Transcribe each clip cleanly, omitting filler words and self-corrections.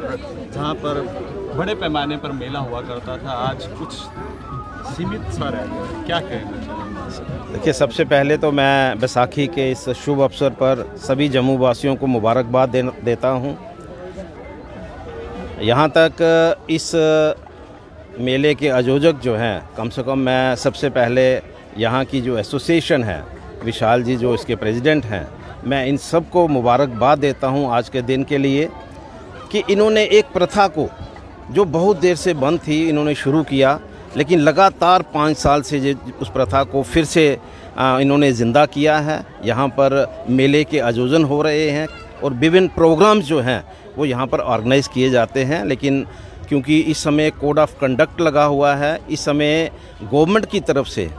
और जहाँ पर बड़े पैमाने पर मेला हुआ करता था आज कुछ सीमित सा रह गया, क्या कहना चाहिए? देखिए, सबसे पहले तो मैं बैसाखी के इस शुभ अवसर पर सभी जम्मू वासियों को मुबारकबाद देता हूँ। यहाँ तक इस मेले के आयोजक जो हैं, कम से कम मैं सबसे पहले यहाँ की जो एसोसिएशन है, विशाल जी जो इसके प्रेसिडेंट हैं, मैं इन सब को मुबारकबाद देता हूँ आज के दिन के लिए कि इन्होंने एक प्रथा को जो बहुत देर से बंद थी इन्होंने शुरू किया, लेकिन लगातार 5 साल से जो उस प्रथा को फिर से इन्होंने ज़िंदा किया है। यहाँ पर मेले के आयोजन हो रहे हैं और विभिन्न प्रोग्राम्स जो हैं वो यहाँ पर ऑर्गेनाइज़ किए जाते हैं। लेकिन क्योंकि इस समय कोड ऑफ कंडक्ट लगा हुआ है, इस समय गवर्नमेंट की तरफ से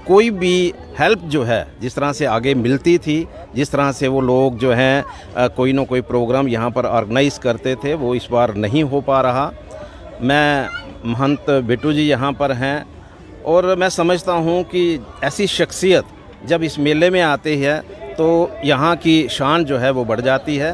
कोई भी हेल्प जो है जिस तरह से आगे मिलती थी, जिस तरह से वो लोग जो हैं कोई ना कोई प्रोग्राम यहाँ पर ऑर्गेनाइज़ करते थे, वो इस बार नहीं हो पा रहा। मैं महंत बिट्टू जी यहाँ पर हैं और मैं समझता हूँ कि ऐसी शख्सियत जब इस मेले में आती है तो यहाँ की शान जो है वो बढ़ जाती है।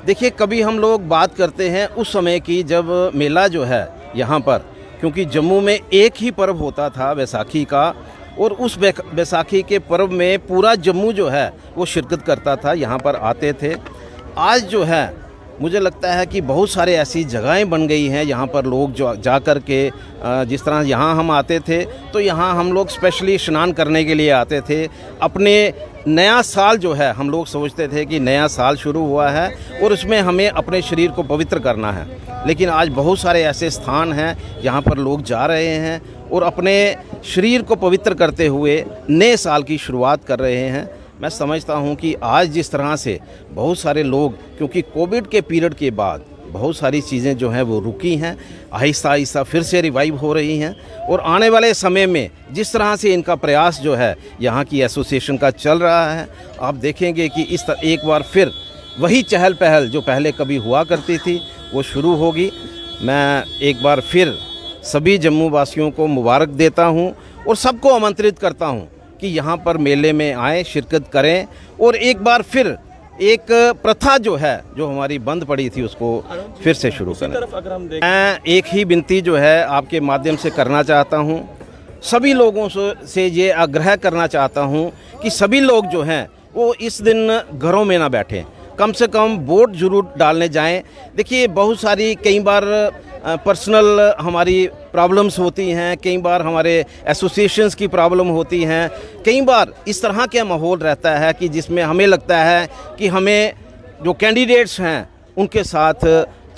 देखिए, कभी हम लोग बात करते हैं उस समय की जब मेला जो है यहाँ पर, क्योंकि जम्मू में एक ही पर्व होता था बैसाखी का, और उस बैसाखी के पर्व में पूरा जम्मू जो है वो शिरकत करता था, यहाँ पर आते थे। आज जो है मुझे लगता है कि बहुत सारे ऐसी जगहें बन गई हैं यहाँ पर लोग जो जा कर के जिस तरह यहाँ हम आते थे तो यहाँ हम लोग स्पेशली स्नान करने के लिए आते थे। अपने नया साल जो है हम लोग सोचते थे कि नया साल शुरू हुआ है और उसमें हमें अपने शरीर को पवित्र करना है, लेकिन आज बहुत सारे ऐसे स्थान हैं जहाँ पर लोग जा रहे हैं और अपने शरीर को पवित्र करते हुए नए साल की शुरुआत कर रहे हैं। मैं समझता हूं कि आज जिस तरह से बहुत सारे लोग, क्योंकि कोविड के पीरियड के बाद बहुत सारी चीज़ें जो हैं वो रुकी हैं, आहिस्ता आहिस्ता फिर से रिवाइव हो रही हैं और आने वाले समय में जिस तरह से इनका प्रयास जो है यहाँ की एसोसिएशन का चल रहा है, आप देखेंगे कि इस तरह एक बार फिर वही चहल पहल जो पहले कभी हुआ करती थी वो शुरू होगी। मैं एक बार फिर सभी जम्मू वासियों को मुबारक देता हूँ और सबको आमंत्रित करता हूँ कि यहाँ पर मेले में आएँ, शिरकत करें और एक बार फिर एक प्रथा जो है जो हमारी बंद पड़ी थी उसको फिर से शुरू करें। मैं एक ही विनती जो है आपके माध्यम से करना चाहता हूँ, सभी लोगों से ये आग्रह करना चाहता हूँ कि सभी लोग जो हैं वो इस दिन घरों में ना बैठें, कम से कम वोट जरूर डालने जाएं। देखिए, बहुत सारी कई बार पर्सनल हमारी प्रॉब्लम्स होती हैं, कई बार हमारे एसोसिएशंस की प्रॉब्लम होती हैं, कई बार इस तरह का माहौल रहता है कि जिसमें हमें लगता है कि हमें जो कैंडिडेट्स हैं उनके साथ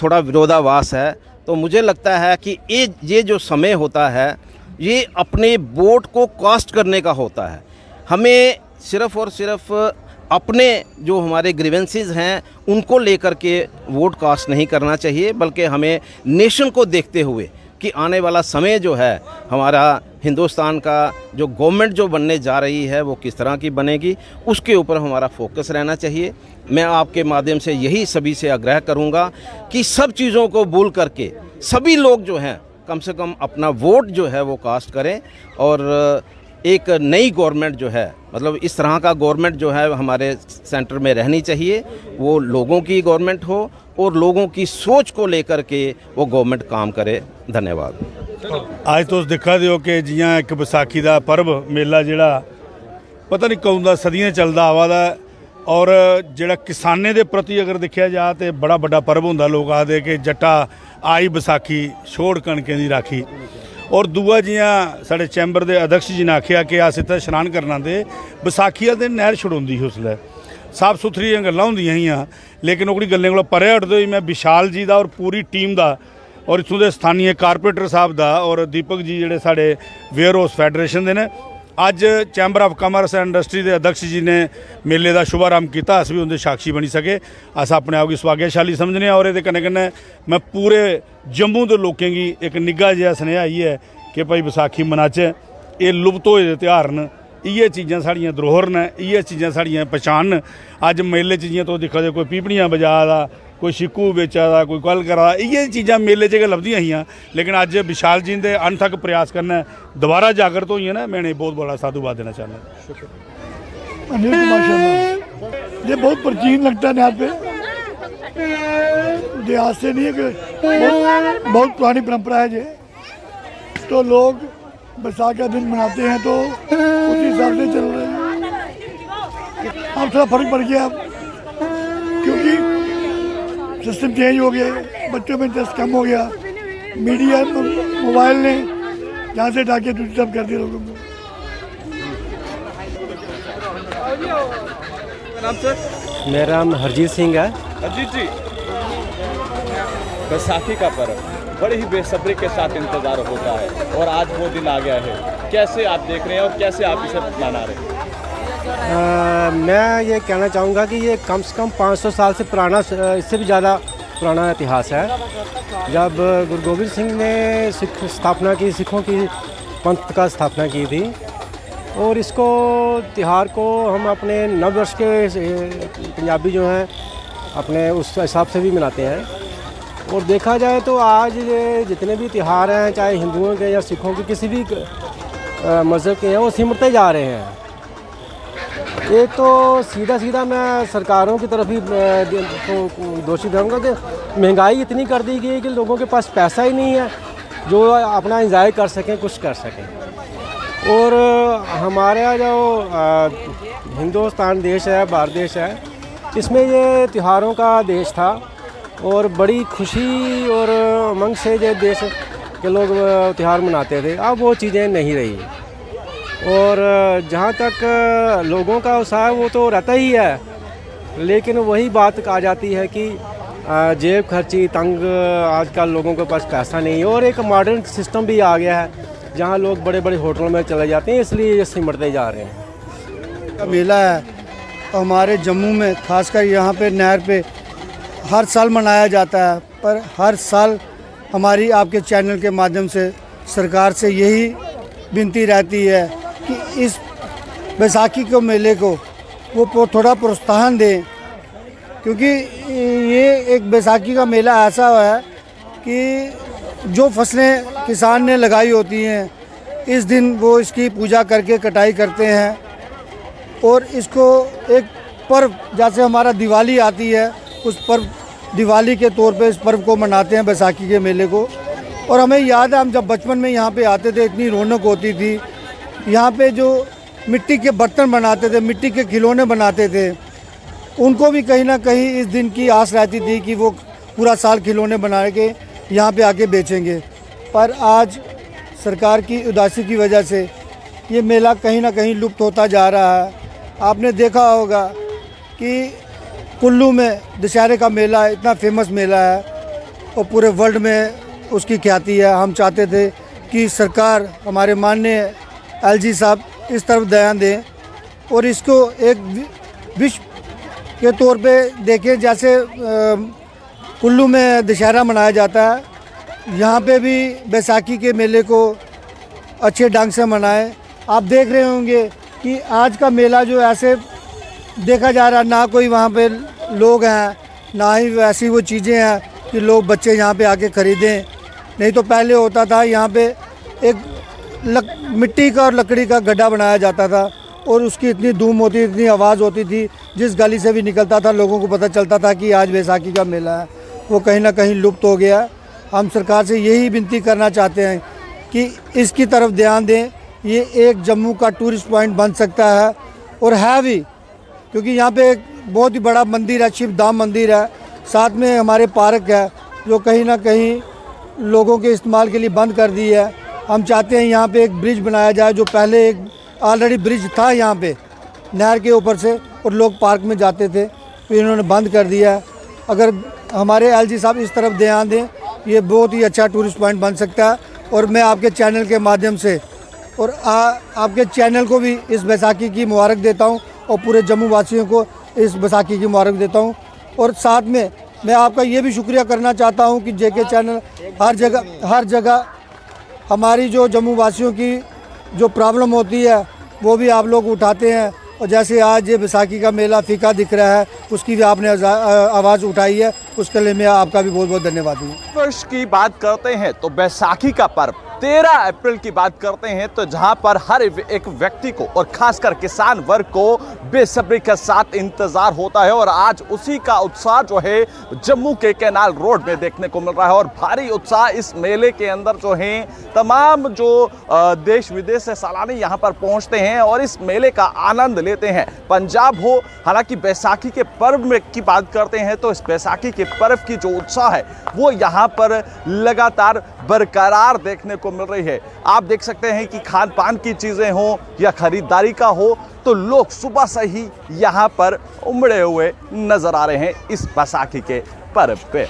थोड़ा विरोधाभास है। तो मुझे लगता है कि ये जो समय होता है ये अपने वोट को कास्ट करने का होता है। हमें सिर्फ़ और सिर्फ अपने जो हमारे ग्रीवेंसेस हैं उनको लेकर के वोट कास्ट नहीं करना चाहिए, बल्कि हमें नेशन को देखते हुए कि आने वाला समय जो है हमारा हिंदुस्तान का जो गवर्नमेंट जो बनने जा रही है वो किस तरह की बनेगी, उसके ऊपर हमारा फोकस रहना चाहिए। मैं आपके माध्यम से यही सभी से आग्रह करूंगा कि सब चीज़ों को भूल करके सभी लोग जो हैं कम से कम अपना वोट जो है वो कास्ट करें और एक नई गवर्नमेंट जो है, मतलब इस तरह का गवर्नमेंट जो है हमारे सेंटर में रहनी चाहिए, वो लोगों की गवर्नमेंट हो और लोगों की सोच को लेकर के वो गवर्नमेंट काम करे। धन्यवाद। आज तुस दिखा दिओ कि जियां एक बैसाखी का पर्व मेला जिहड़ा पता नहीं कौन दा सदियां चलदा आवा दा और जिहड़ा किसाने दे प्रति अगर देखा जा तो बड़ा बड़ा पर्व हुंदा। लोग आखदे कि जट्टा आई बैसाखी छोड़ कणकें दी राखी। और दूआ जियां साढ़े चैंबर के अध्यक्ष जी ने आख्या कि अस इत्थे स्नान करना दे बैसाखी वाले दिन नहर छड़ोंदी ही उसलै साफ सुथरियां गल्लां होंदियां हियां, लेकिन ओकड़ी गल्लें कोला परे हटदे होई मैं विशाल जी दा और पूरी टीम दा और इत्थों दे स्थानीय कारपोरेटर साहब दा और दीपक जी जिहड़े साढ़े वेयर हाउस फैडरेशन दे ने अज chamber of commerce and industry के अध्यक्ष जी ने मेले का शुभारंभ किया। अस भी उनके साक्षी बनी सके, अस अपने आप की सौभाग्यशाली समझने। और ये कन्नै कन्नै मैं पूरे जम्मू के लोगों की एक निग्घा जिहा सनेहा इयै कि भाई बैसाखी मनाचे। ये लुप्त होए त्यौहार न, इयै चीज़ां साढ़ियां धरोहर न, इयै चीज़ां साढ़ियां पहचान न। अज मेले च जियां तुस दिक्खा दे कोई पीपणियां बजा दा, कोई शिक्कू बेचा दा, कोई गल करा दा, इयै चीज़ां मेले च गै लभदियां हियां। लेकिन अज विशाल जी के अनथक प्रयास करना दोबारा जागृत होई ना, मैं इन्हें बहुत बड़ा साधुवाद देना चाहना। माशाल्लाह ये बहुत प्राचीन लगता है यहाँ पे, देहात से नहीं है कि बहुत पुरानी परंपरा है ये। तो लोग बैसाख का दिन मनाते हैं तो उसी हिसाब से चल रहे हैं। अब थोड़ा फर्क पड़ गया अब, क्योंकि सिस्टम चेंज हो गया, बच्चों में इंटरेस्ट कम हो गया। मीडिया मोबाइल ने जहाँ से डाके दूसरी तरफ कर दिया लोगों को। नाम सर? मेरा नाम हरजीत सिंह है। अजीत जी, बैसाखी का पर्व बड़े ही बेसब्री के साथ इंतजार होता है और आज वो दिन आ गया है। कैसे आप देख रहे हैं और कैसे आप इसे मना रहे हैं? मैं ये कहना चाहूँगा कि ये कम से कम 500 साल से पुराना, इससे भी ज़्यादा पुराना इतिहास है। जब गुरु गोबिंद सिंह ने स्थापना की, सिखों की पंथ का स्थापना की थी, और इसको त्यौहार को हम अपने नववर्ष के पंजाबी जो हैं अपने उस हिसाब से भी मनाते हैं। और देखा जाए तो आज ये जितने भी त्यौहार हैं, चाहे हिंदुओं के या सिखों के, किसी भी मज़हब के हैं, वो सिमटते जा रहे हैं। एक तो सीधा मैं सरकारों की तरफ ही तो दोषी रहूँगा कि महंगाई इतनी कर दी गई कि लोगों के पास पैसा ही नहीं है जो अपना इंजॉय कर सकें, कुछ कर सकें। और हमारा जो हिंदुस्तान देश है, भारत देश है, इसमें ये त्योहारों का देश था और बड़ी खुशी और उमंग से ये देश के लोग त्यौहार मनाते थे। अब वो चीज़ें नहीं रही। और जहाँ तक लोगों का उत्साह वो तो रहता ही है, लेकिन वही बात आ जाती है कि जेब खर्ची तंग, आजकल लोगों के पास पैसा नहीं है। और एक मॉडर्न सिस्टम भी आ गया है जहाँ लोग बड़े बड़े होटलों में चले जाते हैं, इसलिए ये सिमटते जा रहे हैं। मेला है तो हमारे जम्मू में खासकर यहाँ पे नहर पे हर साल मनाया जाता है, पर हर साल हमारी आपके चैनल के माध्यम से सरकार से यही विनती रहती है कि इस बैसाखी के मेले को वो थोड़ा प्रोत्साहन दें, क्योंकि ये एक बैसाखी का मेला ऐसा है कि जो फसलें किसान ने लगाई होती हैं, इस दिन वो इसकी पूजा करके कटाई करते हैं और इसको एक पर्व, जैसे हमारा दिवाली आती है, उस पर्व दिवाली के तौर पे इस पर्व को मनाते हैं, बैसाखी के मेले को। और हमें याद है, हम जब बचपन में यहाँ पे आते थे, इतनी रौनक होती थी। यहाँ पे जो मिट्टी के बर्तन बनाते थे, मिट्टी के खिलौने बनाते थे, उनको भी कहीं ना कहीं इस दिन की आस रहती थी कि वो पूरा साल खिलौने बना के यहाँ पे आके बेचेंगे। पर आज सरकार की उदासी की वजह से ये मेला कहीं ना कहीं लुप्त होता जा रहा है। आपने देखा होगा कि कुल्लू में दशहरे का मेला इतना फेमस मेला है और पूरे वर्ल्ड में उसकी ख्याति है। हम चाहते थे कि सरकार, हमारे माननीय एलजी साहब इस तरफ ध्यान दें और इसको एक विश्व के तौर पे देखें। जैसे कुल्लू में दशहरा मनाया जाता है, यहाँ पे भी बैसाखी के मेले को अच्छे ढंग से मनाएं। आप देख रहे होंगे कि आज का मेला जो ऐसे देखा जा रहा है, ना कोई वहाँ पे लोग हैं, ना ही वैसी वो चीज़ें हैं कि लोग बच्चे यहाँ पे आके ख़रीदें। नहीं तो पहले होता था यहाँ पे एक मिट्टी का और लकड़ी का गड्ढा बनाया जाता था और उसकी इतनी धूम होती, इतनी आवाज़ होती थी, जिस गली से भी निकलता था लोगों को पता चलता था कि आज बैसाखी का मेला है। वो कहीं ना कहीं लुप्त हो गया। हम सरकार से यही विनती करना चाहते हैं कि इसकी तरफ ध्यान दें। ये एक जम्मू का टूरिस्ट पॉइंट बन सकता है और है भी, क्योंकि यहाँ पे एक बहुत ही बड़ा मंदिर है, शिव धाम मंदिर है, साथ में हमारे पार्क है जो कहीं ना कहीं लोगों के इस्तेमाल के लिए बंद कर दी है। हम चाहते हैं यहाँ पे एक ब्रिज बनाया जाए, जो पहले एक ऑलरेडी ब्रिज था यहाँ पे नहर के ऊपर से और लोग पार्क में जाते थे, तो इन्होंने बंद कर दिया है। अगर हमारे एलजी साहब इस तरफ ध्यान दें, ये बहुत ही अच्छा टूरिस्ट पॉइंट बन सकता है। और मैं आपके चैनल के माध्यम से और आपके चैनल को भी इस बैसाखी की मुबारक देता हूँ और पूरे जम्मू वासियों को इस बैसाखी की मुबारक देता हूँ। और साथ में मैं आपका ये भी शुक्रिया करना चाहता हूँ कि जेके चैनल हर जगह हमारी जो जम्मू वासियों की जो प्रॉब्लम होती है वो भी आप लोग उठाते हैं। और जैसे आज ये बैसाखी का मेला फीका दिख रहा है, उसकी भी आपने आवाज़ उठाई है। उसके लिए मैं आपका भी बहुत बहुत धन्यवाद दूँगा। वर्ष की बात करते हैं तो बैसाखी का पर्व 13 अप्रैल की बात करते हैं तो जहां पर हर एक व्यक्ति को और खासकर किसान वर्ग को बेसब्री के साथ इंतजार होता है और आज उसी का उत्साह जो है जम्मू के कैनाल रोड में देखने को मिल रहा है और भारी उत्साह इस मेले के अंदर जो है तमाम जो देश विदेश से सैलानी यहां पर पहुंचते हैं और इस मेले का आनंद लेते हैं। पंजाब हो, हालांकि बैसाखी के पर्व में की बात करते हैं तो इस बैसाखी के पर्व की जो उत्साह है वो यहां पर लगातार बरकरार देखने को मिल रही है। आप देख सकते हैं कि खान पान की चीजें हो या खरीदारी का हो तो लोग सुबह से ही यहां पर उमड़े हुए नजर आ रहे हैं इस बैसाखी के पर्व पे।